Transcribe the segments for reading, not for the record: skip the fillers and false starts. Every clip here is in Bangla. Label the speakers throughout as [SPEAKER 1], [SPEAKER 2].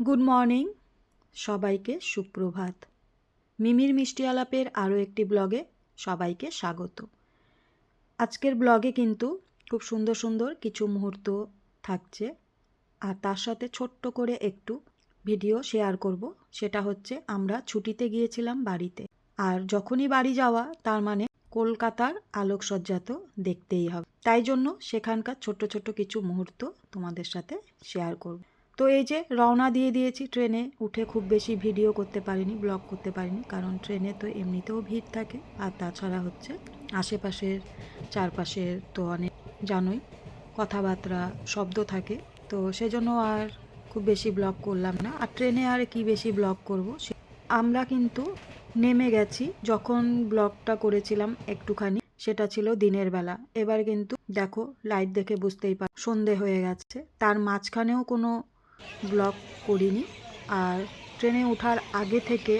[SPEAKER 1] গুড মর্নিং সবাইকে সুপ্রভাত। মিমির মিষ্টি আলাপের আরও একটি ব্লগে সবাইকে স্বাগত। আজকের ব্লগে কিন্তু খুব সুন্দর সুন্দর কিছু মুহূর্ত থাকছে, আর তার সাথে ছোট্ট করে একটু ভিডিও শেয়ার করব। সেটা হচ্ছে আমরা ছুটিতে গিয়েছিলাম বাড়িতে, আর যখনই বাড়ি যাওয়া তার মানে কলকাতার আলোকসজ্জা তো দেখতেই হবে। তাই জন্য সেখানকার ছোট্ট ছোট্ট কিছু মুহূর্ত তোমাদের সাথে শেয়ার করব। তো এই যে রওনা দিয়ে দিয়েছি, ট্রেনে উঠে খুব বেশি ভিডিও করতে পারিনি, ব্লগ করতে পারিনি, কারণ ট্রেনে তো এমনিতেও ভিড় থাকে, আর তাছাড়া হচ্ছে আশেপাশের চারপাশের তো অনেক জানোই কথাবার্তা শব্দ থাকে, তো সেজন্য আর খুব বেশি ব্লগ করলাম না। আর ট্রেনে আর কি বেশি ব্লগ করব। আমরা কিন্তু নেমে গেছি, যখন ব্লগটা করেছিলাম একটুখানি সেটা ছিল দিনের বেলা। এবার কিন্তু দেখো লাইট দেখে বুঝতেই পার সন্ধে হয়ে গেছে। তার মাঝখানেও কোনো ব্লগ করিনি, আর ট্রেনে ওঠার আগে থেকে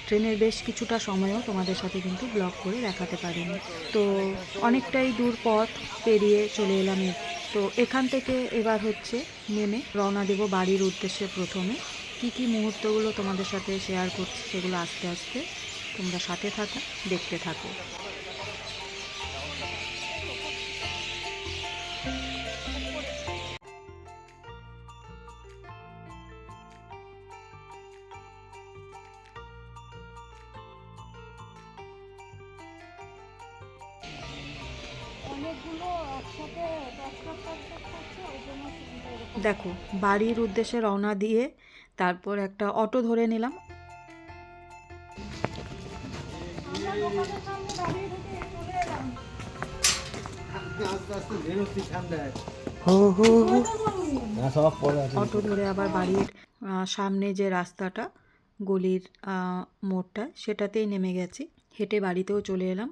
[SPEAKER 1] ট্রেনের বেশ কিছুটা সময়ও তোমাদের সাথে কিন্তু ব্লগ করে দেখাতে পারিনি। তো অনেকটাই দূর পথ পেরিয়ে চলে এলাম। তো এখান থেকে এবার হচ্ছে নেমে রওনা দেব বাড়ির উদ্দেশ্যে। প্রথমে কি কি মুহূর্তগুলো তোমাদের সাথে শেয়ার করছি সেগুলো আস্তে আস্তে তোমরা সাথে থাকো, দেখতে থাকো। দেখো বাড়ির উদ্দেশ্যে রওনা দিয়ে তারপর একটা অটো ধরে নিলাম। অটো ধরে আবার বাড়ির সামনে যে রাস্তাটা, গলির মোড়টা, সেটাতেই নেমে গেছি। হেঁটে বাড়িতেও চলে এলাম।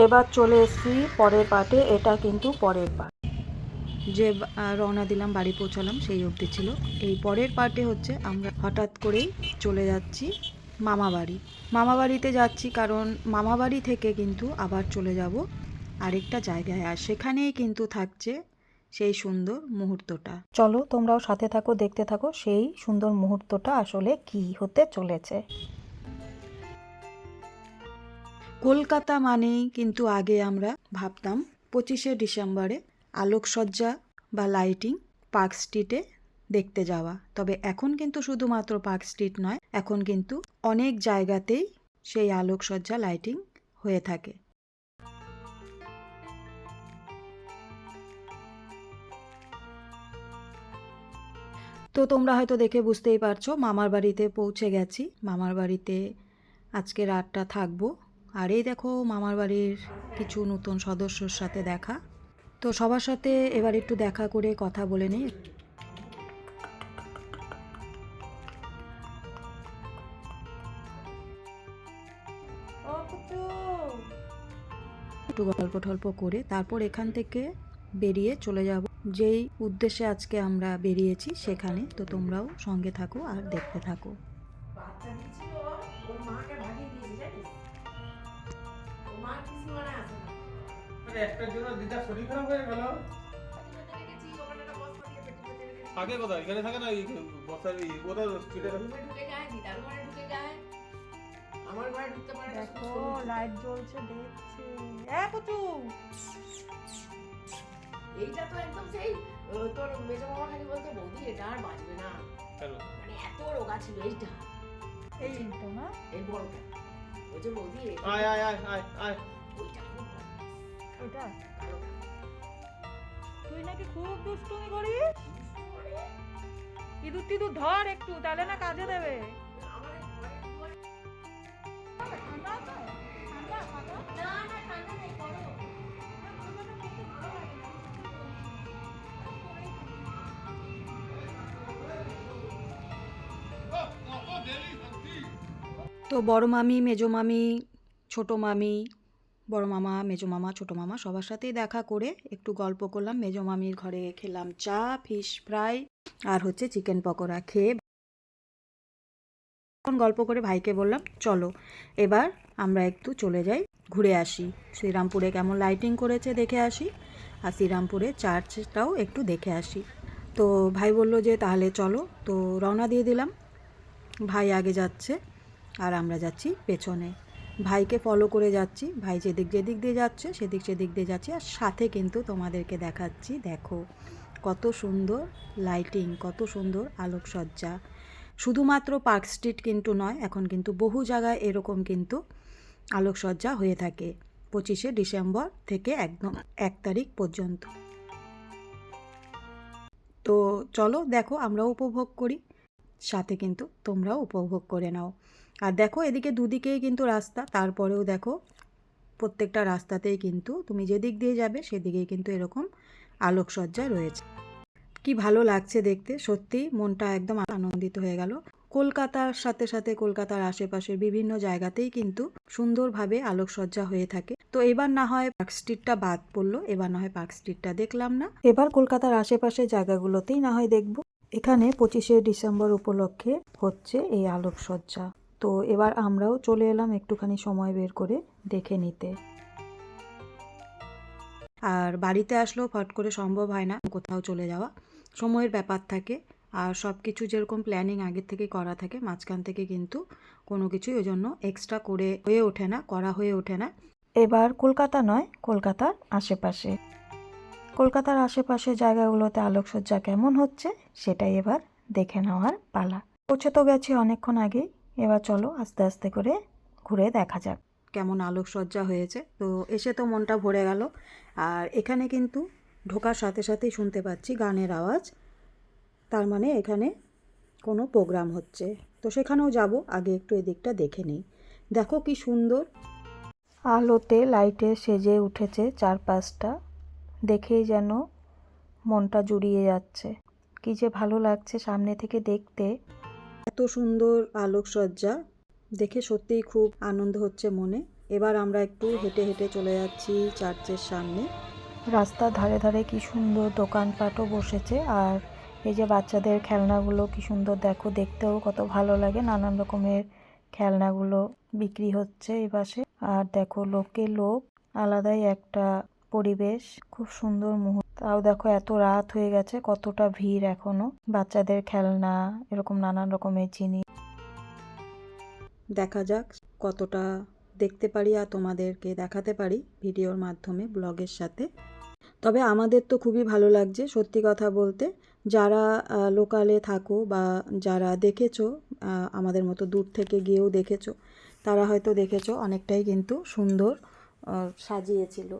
[SPEAKER 1] এবার চলে এসেছি পরের পার্টে। এটা কিন্তু পরের পার্ট, যে রওনা দিলাম বাড়ি পৌঁছালাম সেই অবধি ছিল। এই পরের পার্টে হচ্ছে আমরা হঠাৎ করেই চলে যাচ্ছি মামাবাড়ি। মামাবাড়িতে যাচ্ছি কারণ মামাবাড়ি থেকে কিন্তু আবার চলে যাব আরেকটা জায়গায়, আর সেখানেই কিন্তু থাকছে সেই সুন্দর মুহূর্তটা। চলো তোমরাও সাথে থাকো, দেখতে থাকো সেই সুন্দর মুহূর্তটা আসলে কি হতে চলেছে। কলকাতা মানেই কিন্তু আগে আমরা ভাবতাম 25শে ডিসেম্বরে আলোকসজ্জা বা লাইটিং পার্ক স্ট্রিটে দেখতে যাওয়া। তবে এখন কিন্তু শুধুমাত্র পার্ক স্ট্রিট নয়, এখন কিন্তু অনেক জায়গাতেই সেই আলোকসজ্জা লাইটিং হয়ে থাকে। তো তোমরা হয়তো দেখে বুঝতেই পারছো মামার বাড়িতে পৌঁছে গেছি। মামার বাড়িতে আজকে রাতটা থাকবো। আর এই দেখো মামার বাড়ির কিছু নতুন সদস্যর সাথে দেখা। তো সবার সাথে এবার একটু দেখা করে কথা বলে নিই। একটু গল্প টল্প করে তারপর এখান থেকে বেরিয়ে চলে যাব যেই উদ্দেশ্যে আজকে আমরা বেরিয়েছি সেখানে। তো তোমরাও সঙ্গে থাকো আর দেখতে থাকো। একটার জন্য দিদা শরীর খারাপ হয়ে গেল। আগে কোথায় এখানে থাকে না, বসার কোথায় স্ট্রিটে ঢুকে যায়, দিদার ঘরে ঢুকে যায়, আমার ঘরে ঢুকতে পারে না। দেখো লাইট জ্বলছে, দেখছে। পুচু এইটা তো একদম সেই তোর মেজো মামা খালি বলতো বৌদি এটা আর বাজবে না, মানে এত রোগা ছিল এইটা, এইটা না এই বড়টা, ওই যে বৌদি আয় আয় আয় আয় আয় ওইটা খুব ওটা তুই নাকি খুব দুষ্টুমি করিস। ইঁদুর টিঁদুর ধর একটু, তাহলে না কাজে দেবে। তো বড় মামি, মেজো মামি, ছোট মামি, বড় মামা, মেজো মামা, ছোট মামা সবার সাথেই দেখা করে একটু গল্প করলাম। মেজো মামির ঘরে খেলাম চা, ফিশ ফ্রাই আর হচ্ছে চিকেন পকোড়া। খেয়ে এখন গল্প করে ভাইকে বললাম চলো এবার আমরা একটু চলে যাই, ঘুরে আসি, শ্রীরামপুরে কেমন লাইটিং করেছে দেখে আসি। আর শ্রীরামপুরে চার্চটাও একটু দেখে আসি। তো ভাই বলল যে তাহলে চলো, তো রওনা দিয়ে দিলাম। ভাই আগে যাচ্ছে আর আমরা যাচ্ছি পেছনে। ভাইকে ফলো করে যাচ্ছি, ভাই যেদিক দিয়ে যাচ্ছে সেদিক দিয়ে যাচ্ছি। আর সাথে কিন্তু তোমাদেরকে দেখাচ্ছি, দেখো কত সুন্দর লাইটিং, কত সুন্দর আলোকসজ্জা। শুধুমাত্র পার্ক স্ট্রিট কিন্তু নয়, এখন কিন্তু বহু জায়গায় এরকম কিন্তু আলোকসজ্জা হয়ে থাকে 25শে ডিসেম্বর থেকে একদম 1 তারিখ পর্যন্ত। তো চলো দেখো, আমরাও উপভোগ করি, সাথে কিন্তু তোমরাও উপভোগ করে নাও। আর দেখো এদিকে দুদিকেই কিন্তু রাস্তা, তারপরেও দেখো প্রত্যেকটা রাস্তাতেই কিন্তু তুমি যেদিক দিয়ে যাবে সেদিকেই কিন্তু এরকম আলোকসজ্জা রয়েছে। কি ভালো লাগছে দেখতে, সত্যি মনটা একদম আনন্দিত হয়ে গেল। কলকাতার সাথে সাথে কলকাতার আশেপাশের বিভিন্ন জায়গাতেই কিন্তু সুন্দরভাবে আলোকসজ্জা হয়ে থাকে। তো এবার না হয় পার্ক স্ট্রিটটা বাদ পড়লো, এবার না হয় পার্ক স্ট্রিটটা দেখলাম না, এবার কলকাতার আশেপাশের জায়গাগুলোতেই না হয় দেখব। এখানে 25শে ডিসেম্বর উপলক্ষে হচ্ছে এই আলোকসজ্জা। তো এবার আমরাও চলে এলাম একটুখানি সময় বের করে দেখে নিতে। আর বাড়িতে আসলেও ফট করে সম্ভব হয় না কোথাও চলে যাওয়া, সময়ের ব্যাপার থাকে। আর সব কিছু যেরকম প্ল্যানিং আগের থেকে করা থাকে, মাঝখান থেকে কিন্তু কোনো কিছুই ওই জন্য এক্সট্রা করা হয়ে ওঠে না। এবার কলকাতা নয়, কলকাতার আশেপাশে, কলকাতার আশেপাশে জায়গাগুলোতে আলোকসজ্জা কেমন হচ্ছে সেটাই এবার দেখে নেওয়ার পালা। পৌঁছে তো গেছি অনেকক্ষণ আগেই, এবার চলো আস্তে আস্তে করে ঘুরে দেখা যাক কেমন আলোকসজ্জা হয়েছে। তো এসে তো মনটা ভরে গেল। আর এখানে কিন্তু ঢোকার সাথে সাথেই শুনতে পাচ্ছি গানের আওয়াজ, তার মানে এখানে কোনো প্রোগ্রাম হচ্ছে। তো সেখানেও যাব, আগে একটু এদিকটা দেখে নিই। দেখো কি সুন্দর আলোতে লাইটে সেজে উঠেছে চারপাশটা, দেখেই যেন মনটা জুড়িয়ে যাচ্ছে। কি যে ভালো লাগছে সামনে থেকে দেখতে, এত সুন্দর আলোকসজ্জা দেখে সত্যিই খুব আনন্দ হচ্ছে মনে। এবার আমরা একটু হেঁটে হেঁটে চলে যাচ্ছি চার্চের সামনে। রাস্তার ধারে ধারে কি সুন্দর দোকানপাটও বসেছে। আর এই যে বাচ্চাদের খেলনাগুলো কি সুন্দর, দেখো দেখতেও কত ভালো লাগে। নানান রকমের খেলনাগুলো বিক্রি হচ্ছে এই পাশে। আর দেখো লোক, আলাদাই একটা পরিবেশ, খুব সুন্দর মুহূর্ত। তাও দেখো এত রাত হয়ে গেছে, কতটা ভিড় এখনো। বাচ্চাদের খেলনা, এরকম নানান রকমের জিনিস। দেখা যাক কতটা দেখতে পারি আর তোমাদেরকে দেখাতে পারি ভিডিওর মাধ্যমে, ব্লগের সাথে। তবে আমাদের তো খুবই ভালো লাগছে সত্যি কথা বলতে। যারা লোকালে থাকো বা যারা দেখেছো, আমাদের মতো দূর থেকে গিয়েও দেখেছো, তারা হয়তো দেখেছো অনেকটাই কিন্তু সুন্দর সাজিয়েছিল।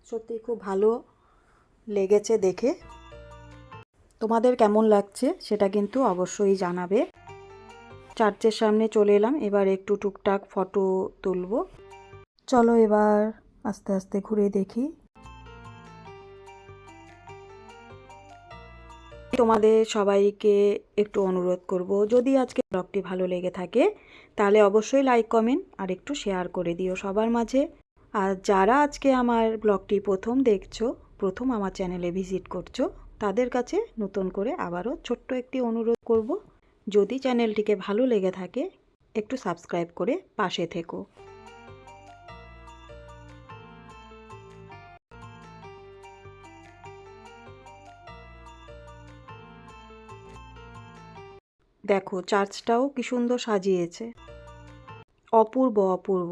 [SPEAKER 1] সত্যি খুব ভালো লেগেছে দেখে। তোমাদের কেমন লাগছে সেটা কিন্তু অবশ্যই জানাবে। চার্চের সামনে চলে এলাম, এবার একটু টুকটাক ফটো তুলব। চলো এবার আস্তে আস্তে ঘুরে দেখি। তোমাদের সবাইকে একটু অনুরোধ করব, যদি আজকে ব্লগটি ভালো লেগে থাকে তাহলে অবশ্যই লাইক কমেন্ট আর একটু শেয়ার করে দিও সবার মাঝে। আর যারা আজকে আমার ব্লগটি প্রথম দেখছো, প্রথম আমার চ্যানেলে ভিজিট করছো, তাদের কাছে নতুন করে আবারও ছোট্ট একটি অনুরোধ করব, যদি চ্যানেলটিকে ভালো লেগে থাকে একটু সাবস্ক্রাইব করে পাশে থেকো। দেখো চার্চটাও কি সুন্দর সাজিয়েছে, অপূর্ব অপূর্ব।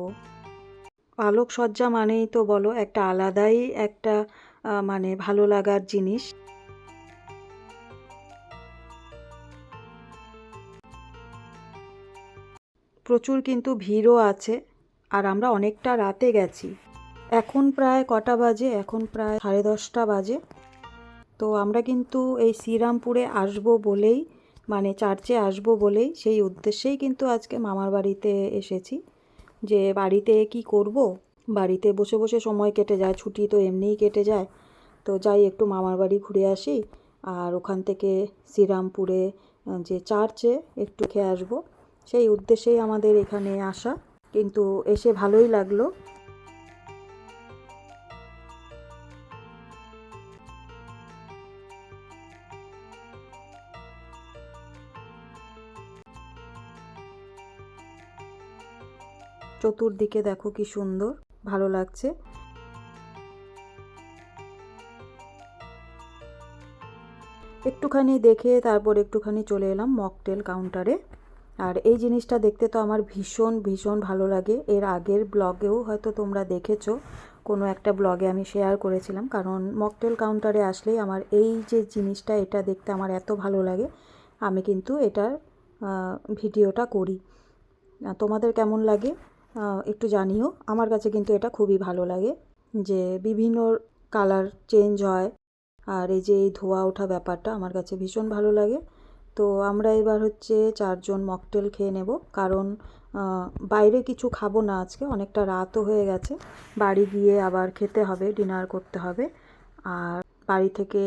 [SPEAKER 1] আলোকসজ্জা মানেই তো বলো একটা আলাদাই একটা মানে ভালো লাগার জিনিস। প্রচুর কিন্তু ভিড়ও আছে। আর আমরা অনেকটা রাতে গেছি, এখন প্রায় কটা বাজে, এখন প্রায় 10:30 বাজে। তো আমরা কিন্তু এই শ্রীরামপুরে আসবো বলেই, মানে চার্চে আসবো বলেই, সেই উদ্দেশ্যেই কিন্তু আজকে মামার বাড়িতে এসেছি। যে বাড়িতে কি করব, বাড়িতে বসে বসে সময় কেটে যায়, ছুটি তো এমনিই কেটে যায়। তো যাই একটু মামার বাড়ি ঘুরে আসি, আর ওখান থেকে শ্রীরামপুরে যে চার্চে একটু খেয়ে আসবো, সেই উদ্দেশ্যেই আমাদের এখানে আসা। কিন্তু এসে ভালোই লাগলো। চতুর্দিকে দেখো কি সুন্দর, ভালো লাগছে। একটুখানি দেখে তারপর একটুখানি চলে এলাম মকটেল কাউন্টারে। আর এই জিনিসটা দেখতে তো আমার ভীষণ ভীষণ ভালো লাগে। এর আগের ব্লগেও হয়তো তোমরা দেখেছো, কোনো একটা ব্লগে আমি শেয়ার করেছিলাম। কারণ মকটেল কাউন্টারে আসলেই আমার এই যে জিনিসটা, এটা দেখতে আমার এত ভালো লাগে, আমি কিন্তু এটার ভিডিওটা করি। তোমাদের কেমন লাগে একটু জানিও। আমার কাছে কিন্তু এটা খুবই ভালো লাগে যে বিভিন্ন কালার চেঞ্জ হয়, আর এই যে এই ধোয়া ওঠা ব্যাপারটা আমার কাছে ভীষণ ভালো লাগে। তো আমরা এবার হচ্ছে 4 জন মকটেল খেয়ে নেব, কারণ বাইরে কিছু খাবো না আজকে, অনেকটা রাতও হয়ে গেছে। বাড়ি গিয়ে আবার খেতে হবে, ডিনার করতে হবে। আর বাড়ি থেকে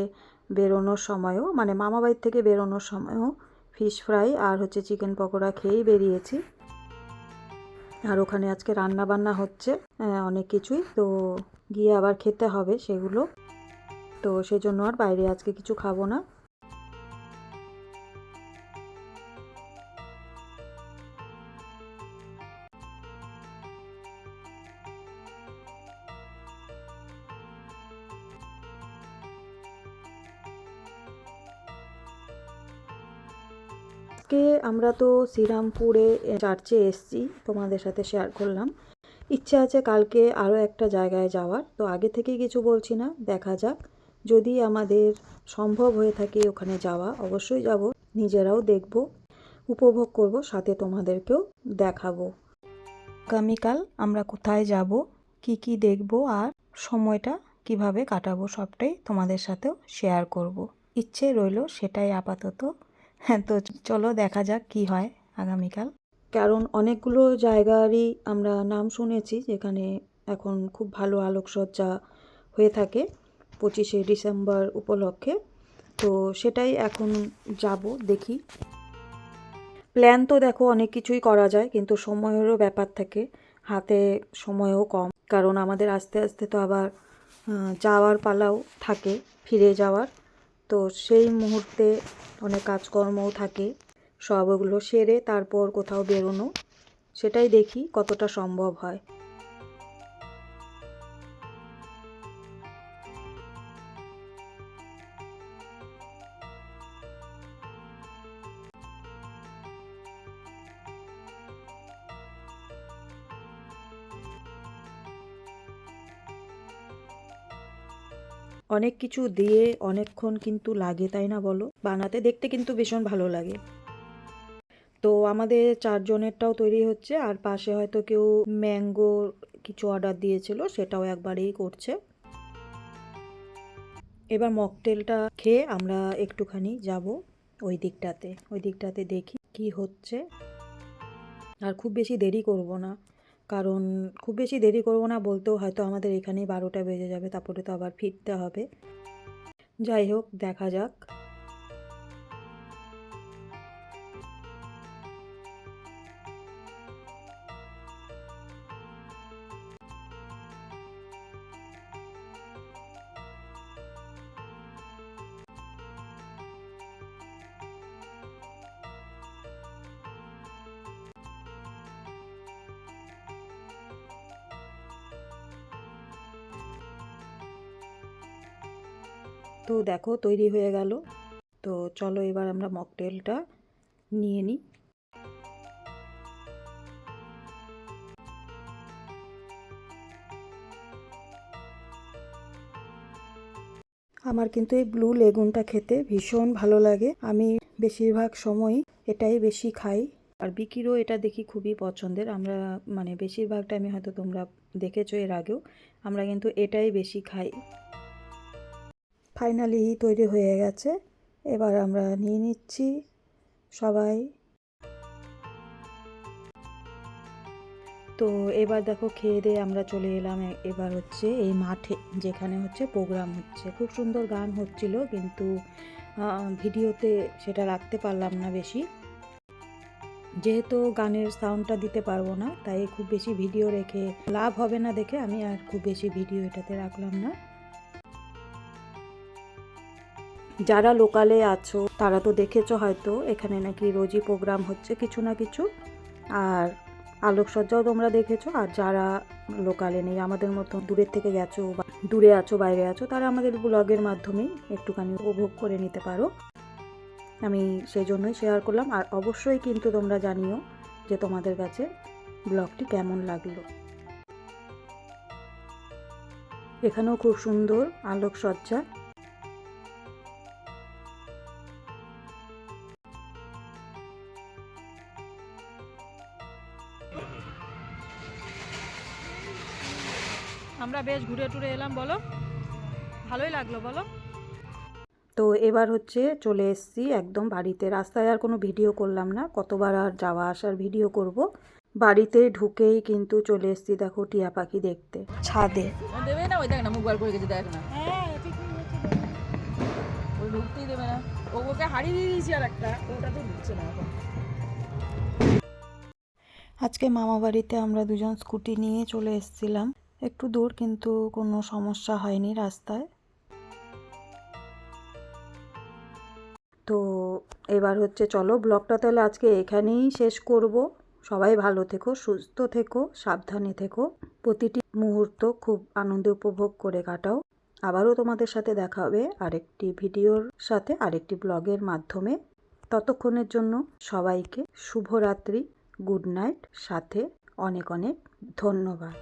[SPEAKER 1] বেরোনোর সময়ও, মানে মামা বাড়ি থেকে বেরোনোর সময়ও ফিশ ফ্রাই আর হচ্ছে চিকেন পকোড়া খেয়েই বেরিয়েছি। আর ওখানে আজকে রান্না বান্না হচ্ছে অনেক কিছুই, তো গিয়ে আবার খেতে হবে সেগুলো। তো সেজন্য আর বাইরে আজকে কিছু খাবো না। আজকে আমরা তো শ্রীরামপুরে চার্চে এসেছি, তোমাদের সাথে শেয়ার করলাম। ইচ্ছে আছে কালকে আরও একটা জায়গায় যাওয়ার, তো আগে থেকেই কিছু বলছি না, দেখা যাক। যদি আমাদের সম্ভব হয়ে থাকে ওখানে যাওয়া, অবশ্যই যাব, নিজেরাও দেখব, উপভোগ করব, সাথে তোমাদেরকেও দেখাবো। আগামীকাল আমরা কোথায় যাব, কি কি দেখব, আর সময়টা কিভাবে কাটাবো, সবটাই তোমাদের সাথেও শেয়ার করব। ইচ্ছে রইল সেটাই আপাতত। হ্যাঁ, তো চলো দেখা যাক কি হয় আগামীকাল। কারণ অনেকগুলো জায়গারই আমরা নাম শুনেছি যেখানে এখন খুব ভালো আলোকসজ্জা হয়ে থাকে 25শে ডিসেম্বর উপলক্ষে। তো সেটাই এখন যাব, দেখি। প্ল্যান তো দেখো অনেক কিছুই করা যায়, কিন্তু সময়েরও ব্যাপার থাকে, হাতে সময়ও কম। কারণ আমাদের আস্তে আস্তে তো আবার যাওয়ার পালাও থাকে, ফিরে যাওয়ার। তো সেই মুহূর্তে অনেক কাজকর্মও থাকে, সব ওগুলো সেরে তারপর কোথাও বেরোনো, সেটাই দেখি কতটা সম্ভব হয়। অনেক কিছু দিয়ে অনেকক্ষণ কিন্তু লাগে, তাই না বলো? বানাতে, দেখতে কিন্তু ভীষণ ভালো লাগে। তো আমাদের 4 জনেরটাও তৈরি হচ্ছে, আর পাশে হয়তো কেউ ম্যাঙ্গো কিছু অর্ডার দিয়েছিল, সেটাও একবারেই করছে। এবার মকটেলটা খেয়ে আমরা একটুখানি যাব ওই দিকটাতে দেখি কি হচ্ছে। আর খুব বেশি দেরি করব না, কারণ খুব বেশি দেরি করব না বলতেও হয়তো আমাদের এখানেই 12টা বেজে যাবে, তারপরে তো আবার ফিরতে হবে। যাই হোক, দেখা যাক। তো দেখো তৈরি হয়ে গেল। তো চলো এবার আমরা মকটেলটা নিয়ে নিই। আমার কিন্তু এই ব্লু লেগুনটা খেতে ভীষণ ভালো লাগে, আমি বেশিরভাগ সময়ই এটাই বেশি খাই। আর বিকিরও এটা দেখি খুবই পছন্দের। আমরা মানে বেশিরভাগ টাইমে, হয়তো তোমরা দেখেছো এর আগেও, আমরা কিন্তু এটাই বেশি খাই। ফাইনালি তৈরি হয়ে গেছে, এবার আমরা নিয়ে নিচ্ছি সবাই। তো এবার দেখো খেয়ে দিয়ে আমরা চলে এলাম এবার হচ্ছে এই মাঠে, যেখানে হচ্ছে প্রোগ্রাম হচ্ছে। খুব সুন্দর গান হচ্ছিল, কিন্তু ভিডিওতে সেটা রাখতে পারলাম না বেশি, যেহেতু গানের সাউন্ডটা দিতে পারবো না, তাই খুব বেশি ভিডিও রেখে লাভ হবে না দেখে আমি আর খুব বেশি ভিডিও এটাতে রাখলাম না। যারা লোকালে আছো তারা তো দেখেছো হয়তো, এখানে নাকি রোজই প্রোগ্রাম হচ্ছে কিছু না কিছু। আর আলোকসজ্জাও তোমরা দেখেছো। আর যারা লোকালে নেই, আমাদের মতো দূরের থেকে গেছো বা দূরে আছো, বাইরে আছো, তারা আমাদের ব্লগের মাধ্যমেই একটুখানি উপভোগ করে নিতে পারো। আমি সেই জন্যই শেয়ার করলাম। আর অবশ্যই কিন্তু তোমরা জানিও যে তোমাদের কাছে ব্লগটি কেমন লাগলো। এখানেও খুব সুন্দর আলোকসজ্জা। আমরা বেশ ঘুরে টুরে এলাম, বলো ভালোই লাগলো বলো। তো এবার হচ্ছে চলে এসেছি একদম বাড়িতে। রাস্তায় আর কোনো ভিডিও করলাম না, কতবার আর যাওয়া আসার ভিডিও করব। বাড়িতে ঢুকেই কিন্তু চলে এসেছি দেখো টিয়া পাখি দেখতে ছাদে।
[SPEAKER 2] দেবে না, ওই দেখ না মুখ বার করে গেছে, দেখ না। ওই ঢুকতেই দেবে না, ওকে হারিয়ে দিয়ে দিয়েছি আর একটা, ওটা তো ঢুকছে না এখন।
[SPEAKER 1] আজকে মামা বাড়িতে আমরা দুজন স্কুটি নিয়ে চলে এসেছিলাম, একটু দূর, কিন্তু কোনো সমস্যা হয়নি রাস্তায়। তো এবার হচ্ছে চলো ব্লগটা তাহলে আজকে এখানেই শেষ করব। সবাই ভালো থেকো, সুস্থ থেকো, সাবধানে থেকো, প্রতিটি মুহূর্ত খুব আনন্দে উপভোগ করে কাটাও। আবারও তোমাদের সাথে দেখা হবে আরেকটি ভিডিওর সাথে, আরেকটি ব্লগের মাধ্যমে। ততক্ষণের জন্য সবাইকে শুভরাত্রি, গুড নাইট, সাথে অনেক অনেক ধন্যবাদ।